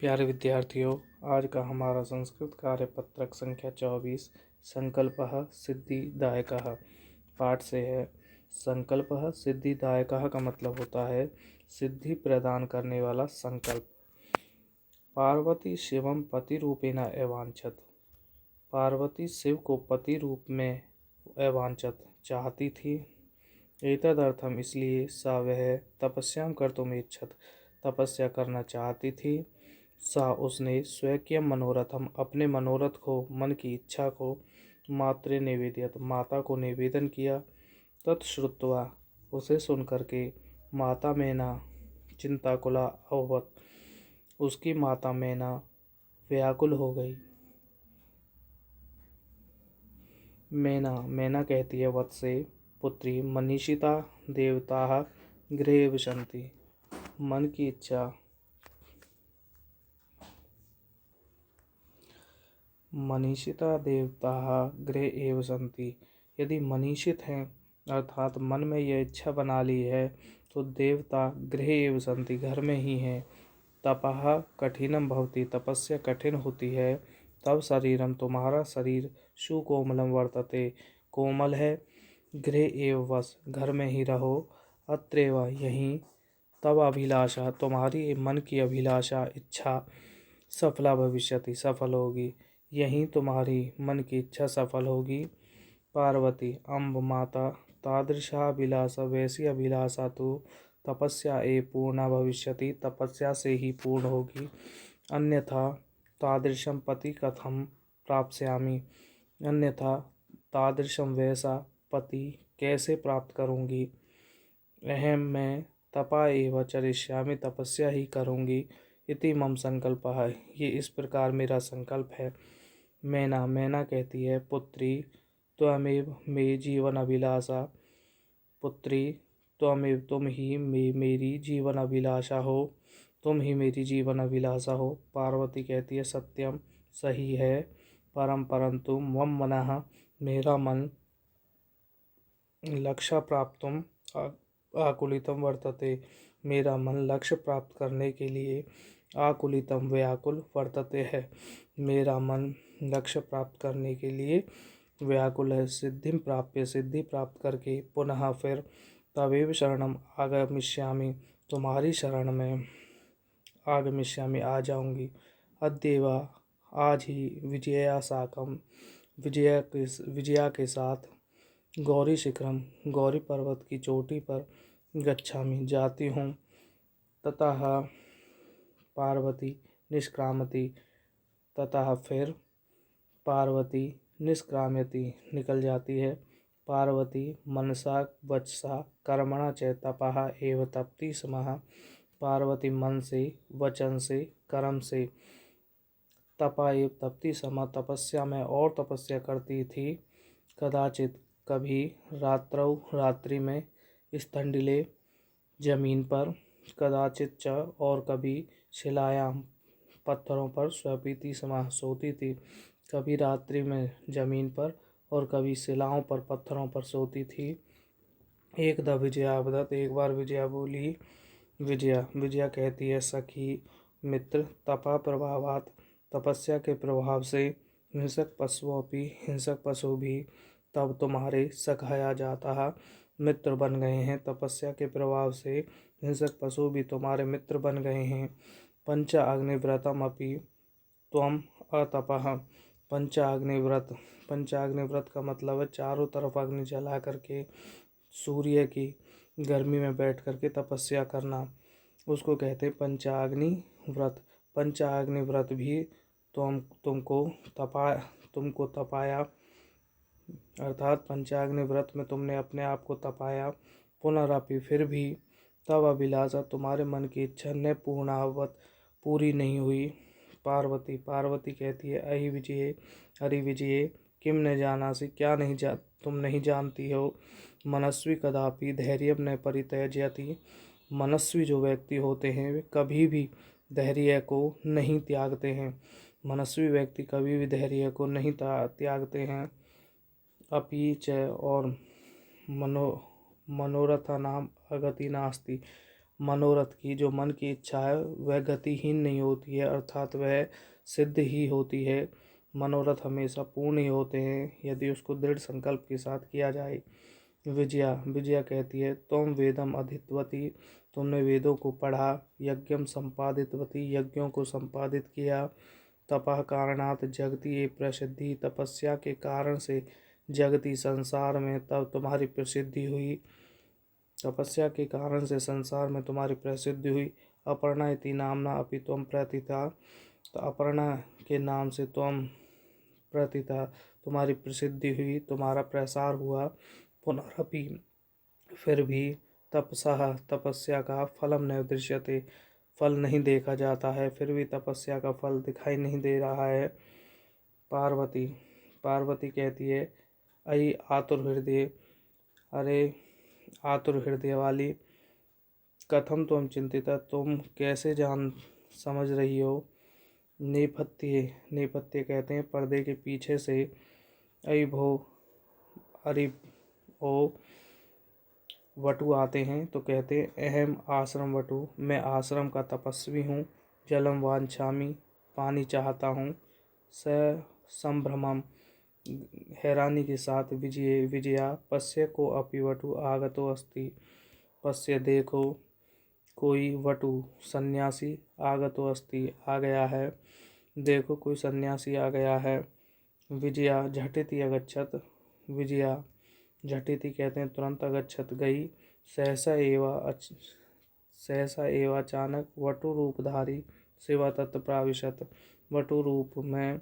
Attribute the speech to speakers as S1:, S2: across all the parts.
S1: प्यारे विद्यार्थियों, आज का हमारा संस्कृत कार्यपत्रक संख्या 24 संकल्पः सिद्धिदायकः पाठ से है। संकल्पः सिद्धिदायकः का मतलब होता है सिद्धि प्रदान करने वाला संकल्प। पार्वती शिवम पति रूपेण एवांछत। पार्वती शिव को पति रूप में एवांछत चाहती थी। एतदर्थम इसलिए सा वह तपस्याम कर्तुम इच्छत तपस्या करना चाहती थी। सा उसने स्वकीय मनोरथम अपने मनोरथ को मन की इच्छा को मातृ निवेदित माता को निवेदन किया। तत्श्रुत्वा उसे सुन करके माता मैना चिंताकुला अभवत उसकी माता मैना व्याकुल हो गई। मैना कहती है वत्से पुत्री मनीषिता देवता गृहे विशन्ति। मन की इच्छा मनीषिता देवता गृह एव सन्ति। यदि मनीषित हैं अर्थात मन में यह इच्छा बना ली है तो देवता गृह एव सन्ति घर में ही हैं। तपः कठिनम भवति तपस्या कठिन होती है। तब शरीरम तुम्हारा शरीर सुकोमलम वर्तते कोमल है। गृह एव वस घर में ही रहो। अत्रैव यहीं तब अभिलाषा तुम्हारी मन की अभिलाषा इच्छा सफला भविष्यति सफल होगी। यहीं तुम्हारी मन की इच्छा सफल होगी। पार्वती अम्ब माता तादृशाभिलाषा वैसी अभिलाषा तो तपस्या ए पूर्णा भविष्यति तपस्या से ही पूर्ण होगी। अन्यथा तादृशम पति कथम प्राप्स्यामि अन्यथा तादृशम वैसा पति कैसे प्राप्त करूँगी। अहम मैं तपा एव चरिष्यामि तपस्या ही करूँगी। इति मम संकल्प है ये इस प्रकार मेरा संकल्प है। मैना कहती है पुत्री त्वमेव मे जीवन अभिलाषा। पुत्री त्वमेव तुम ही मेरी जीवन अभिलाषा हो। तुम ही मेरी जीवन अभिलाषा हो। पार्वती कहती है सत्यम सही है। परंतु मम मनः मेरा मन लक्ष्य प्राप्तुम आकुलितम वर्तते। मेरा मन लक्ष्य प्राप्त करने के लिए आकुलितम व्याकुल वर्तते है। मेरा मन लक्ष्य प्राप्त करने के लिए व्याकुल है। सिद्धि प्राप्त करके पुनः फिर तवेव शरणम आगमिष्यामि तुम्हारी शरण में आगमिष्यामि आ जाऊंगी। अद्येव आज ही विजया साकम विजया के साथ गौरी शिखरम गौरी पर्वत की चोटी पर गच्छामि जाती हूँ। ततः पार्वती निष्क्रामति ततः फिर पार्वती निष्क्राम्यति निकल जाती है। पार्वती मनसा वचसा कर्मणा च तपः एव तपति स्मः। पार्वती मन से वचन से कर्म से तपा एव तपति स्मः तपस्या में और तपस्या करती थी। कदाचित कभी रात्रि में स्थंडिले जमीन पर कदाचित च और कभी शिलायाम पत्थरों पर स्वपीति स्मः सोती थी। कभी रात्रि में जमीन पर और कभी शिलाओं पर पत्थरों पर सोती थी। एकदा विजया अवदत एक बार विजया बोली। विजया कहती है सखी मित्र तपा प्रभावात तपस्या के प्रभाव से हिंसक पशु भी तब तुम्हारे सखाया जाता है मित्र बन गए हैं। तपस्या के प्रभाव से हिंसक पशु भी तुम्हारे मित्र बन गए हैं। पंच अग्निव्रतम अपि त्वम अतपः। पंचाग्निव्रत का मतलब है चारों तरफ अग्नि जला करके सूर्य की गर्मी में बैठ करके तपस्या करना उसको कहते हैं पंचाग्नि व्रत। पंचाग्नि व्रत भी तुमको तपाया अर्थात पंचाग्नि व्रत में तुमने अपने आप को तपाया। पुनरपि फिर भी तब अभिलाषा तुम्हारे मन की इच्छा न पूर्णावत पूरी नहीं हुई। पार्वती कहती है अहि विजये किम न जानासि क्या तुम नहीं जानती हो। मनस्वी कदापि धैर्य न परित्यजति। मनस्वी जो व्यक्ति होते हैं वे कभी भी धैर्य को नहीं त्यागते हैं। मनस्वी व्यक्ति कभी भी धैर्य को नहीं त्यागते हैं। अपि च और मनोरथ नाम अगति नास्ति मनोरथ की, जो मन की इच्छा है वह गतिहीन नहीं होती है, अर्थात वह सिद्ध ही होती है। मनोरथ हमेशा पूर्ण ही होते हैं यदि उसको दृढ़ संकल्प के साथ किया जाए। विजया विजया कहती है, तुम वेदम अधितवती, तुमने वेदों को पढ़ा। यज्ञम संपादितवती, यज्ञों को संपादित किया। तपः कारणात जगति, ये प्रसिद्धि, तपस्या के कारण से जगति संसार में तब तुम्हारी प्रसिद्धि हुई। तपस्या के कारण से संसार में तुम्हारी प्रसिद्धि हुई। अपर्णा इति नामना अपि त्वं प्रतिथा, तो अपर्णा के नाम से तुम प्रतिथा, तुम्हारी प्रसिद्धि हुई, तुम्हारा प्रसार हुआ। पुनरपि, फिर भी, तपसः, तपस्या का फलम न दृश्यते, फल नहीं देखा जाता है, फिर भी तपस्या का फल दिखाई नहीं दे रहा है। पार्वती पार्वती कहती है, अयि आतुर हृदय, अरे आतुर हृदय वाली, कथम तुम चिंतित, तुम कैसे जान समझ रही हो। नेपथ्य नेपथ्य कहते हैं पर्दे के पीछे से। अयि भो, अरे ओ वटु आते हैं तो कहते हैं, अहम आश्रम वटु, मैं आश्रम का तपस्वी हूँ। जलम वांछामि, पानी चाहता हूँ। स संभ्रमम, हैरानी के साथ। विजया पश्य को अपि वटु आगतो अस्ति, पश्य देखो, कोई वटु सन्यासी आगतो अस्ति आ गया है, देखो कोई सन्यासी आ गया है। विजया झटिति अगच्छत, विजया झटिति कहते हैं तुरंत, अगच्छत गई। सहसा एव अचानक वटु रूपधारी शिव तत्प्राविशत, वटु रूप में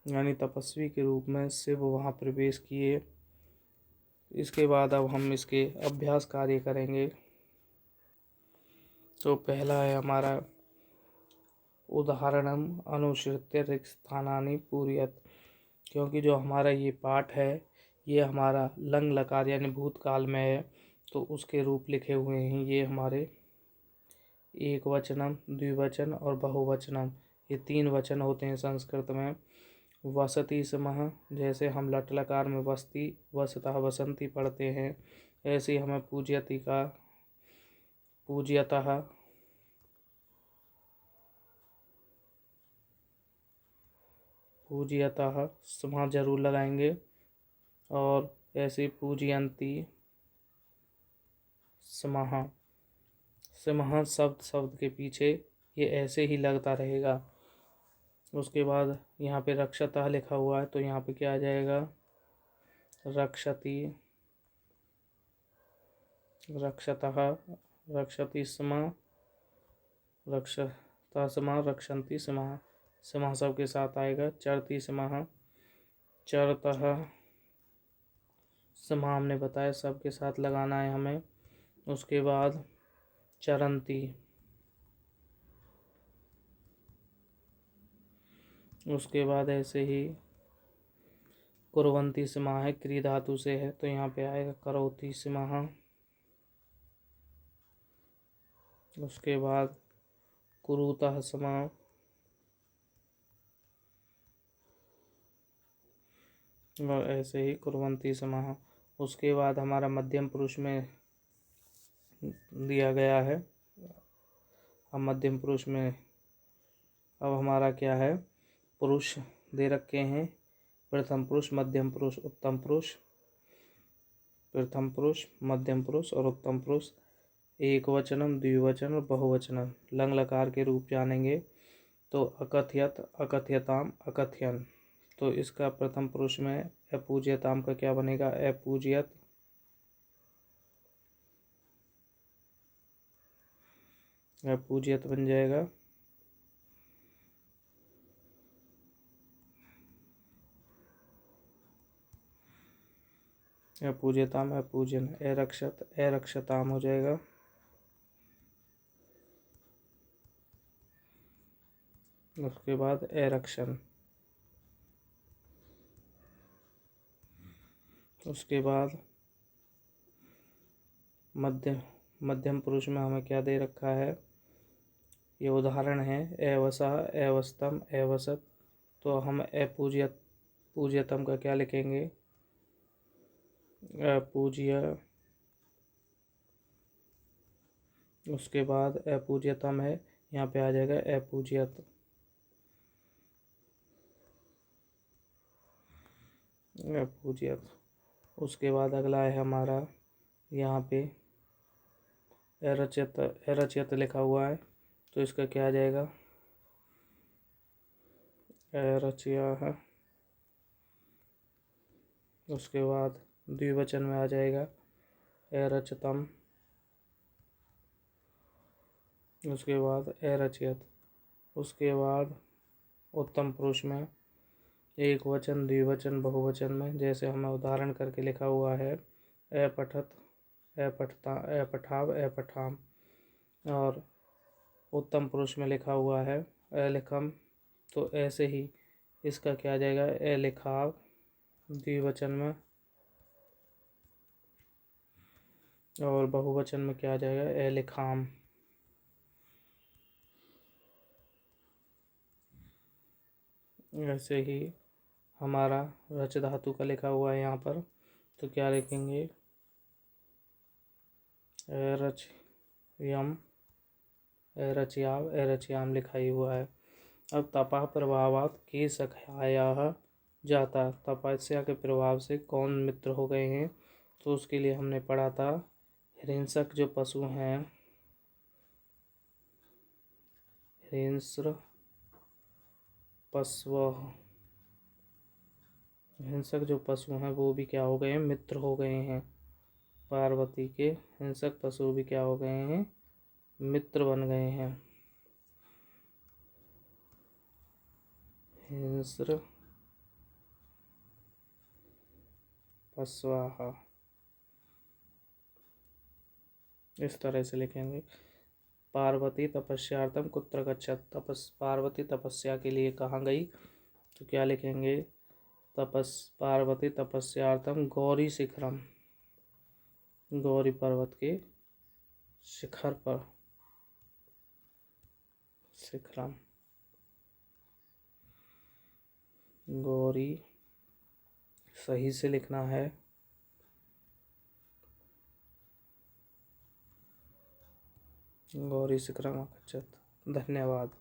S1: यानी तपस्वी के रूप में शिव वहाँ प्रवेश किए। इसके बाद अब हम इसके अभ्यास कार्य करेंगे। तो पहला है हमारा उदाहरणम अनुसृत्य रिक्स्थानानि पूरयत, क्योंकि जो हमारा ये पाठ है ये हमारा लंग लकार यानी भूतकाल में है, तो उसके रूप लिखे हुए हैं ये हमारे एक वचनम, द्विवचन और बहुवचनम, ये 3 वचन होते हैं संस्कृत में। वसति समः, जैसे हम लट लकार में वसती वसतः वसंती पढ़ते हैं, ऐसे ही हमें पूज्यति का पूज्यतः, पूज्यतः समः जरूर लगाएंगे। और ऐसे पूजयंती समः, समः शब्द के पीछे ये ऐसे ही लगता रहेगा। उसके बाद यहाँ पे रक्षतः लिखा हुआ है तो यहाँ पे क्या आ जाएगा, रक्षति, रक्षतः, रक्षति स्म, रक्षता स्म, रक्षन्ति स्म, स्म सबके साथ आएगा। चरति स्म, चरतः स्म हमने बताया सबके साथ लगाना है हमें। उसके बाद चरंती, उसके बाद ऐसे ही कुर्वन्ति स्म है, क्री धातु से है तो यहाँ पे आएगा करोति स्म। उसके बाद कुरुतः स्म, और ऐसे ही कुर्वन्ति स्म। उसके बाद हमारा मध्यम पुरुष में दिया गया है। अब मध्यम पुरुष में अब हमारा क्या है, पुरुष दे रखे हैं, प्रथम पुरुष, मध्यम पुरुष, उत्तम पुरुष, प्रथम पुरुष, मध्यम पुरुष और उत्तम पुरुष। एक वचनम, द्विवचन और बहुवचनम। लंग लकार के रूप जानेंगे तो अकथयत, अकथयताम, अकथयन। तो इसका प्रथम पुरुष में अपूज्यताम का क्या बनेगा, अपूज्यत। अपूज्यत बन जाएगा। अपूज्यताम, अपूजन, अरक्षत, अरक्षताम हो जाएगा। उसके बाद अरक्षण। उसके बाद मध्यम पुरुष में हमें क्या दे रखा है, ये उदाहरण है, एवसा, एवस्तम, एवसत। तो हम पूज्यतम का क्या लिखेंगे, अपूज्य, उसके बाद अपूज्यतम है, यहाँ पे आ जाएगा अपूज्यत। अपूज्यत। उसके बाद अगला है हमारा यहाँ पे अरचित। अरचित लिखा हुआ है तो इसका क्या आ जाएगा, अरचिया है। उसके बाद द्विवचन में आ जाएगा अरचितम। उसके बाद अरचियत। उसके बाद उत्तम पुरुष में एक वचन, द्विवचन, बहुवचन में जैसे हमें उदाहरण करके लिखा हुआ है अपठत, अपठता, अपठाव, अपठाम। और उत्तम पुरुष में लिखा हुआ है अलिखम, तो ऐसे ही इसका क्या आ जाएगा अलिखाव द्विवचन में। और बहुवचन में क्या आ जाएगा अलिखाम। ऐसे ही हमारा रच धातु का लिखा हुआ है यहाँ पर, तो क्या लिखेंगे रच यम, रचयाव, रचयाम लिखा ही हुआ है। अब तपा प्रभावात के सखाया जाता, तपस्या के प्रभाव से कौन मित्र हो गए हैं, तो उसके लिए हमने पढ़ा था हिंसक जो पशु हैं, हिंस्र पशु, हिंसक जो पशु हैं वो भी क्या हो गए हैं, मित्र हो गए हैं। पार्वती के हिंसक पशु भी क्या हो गए हैं, मित्र बन गए हैं। हिंस्र पस्वाहा, इस तरह से लिखेंगे। पार्वती तपस्यार्थम कुत्र गच्छत, पार्वती तपस्या के लिए कहाँ गई, तो क्या लिखेंगे पार्वती तपस्यार्थम गौरी शिखरम, गौरी पर्वत के शिखर पर, शिखरम गौरी सही से लिखना है। गौरी शिखरम गच्छत। धन्यवाद।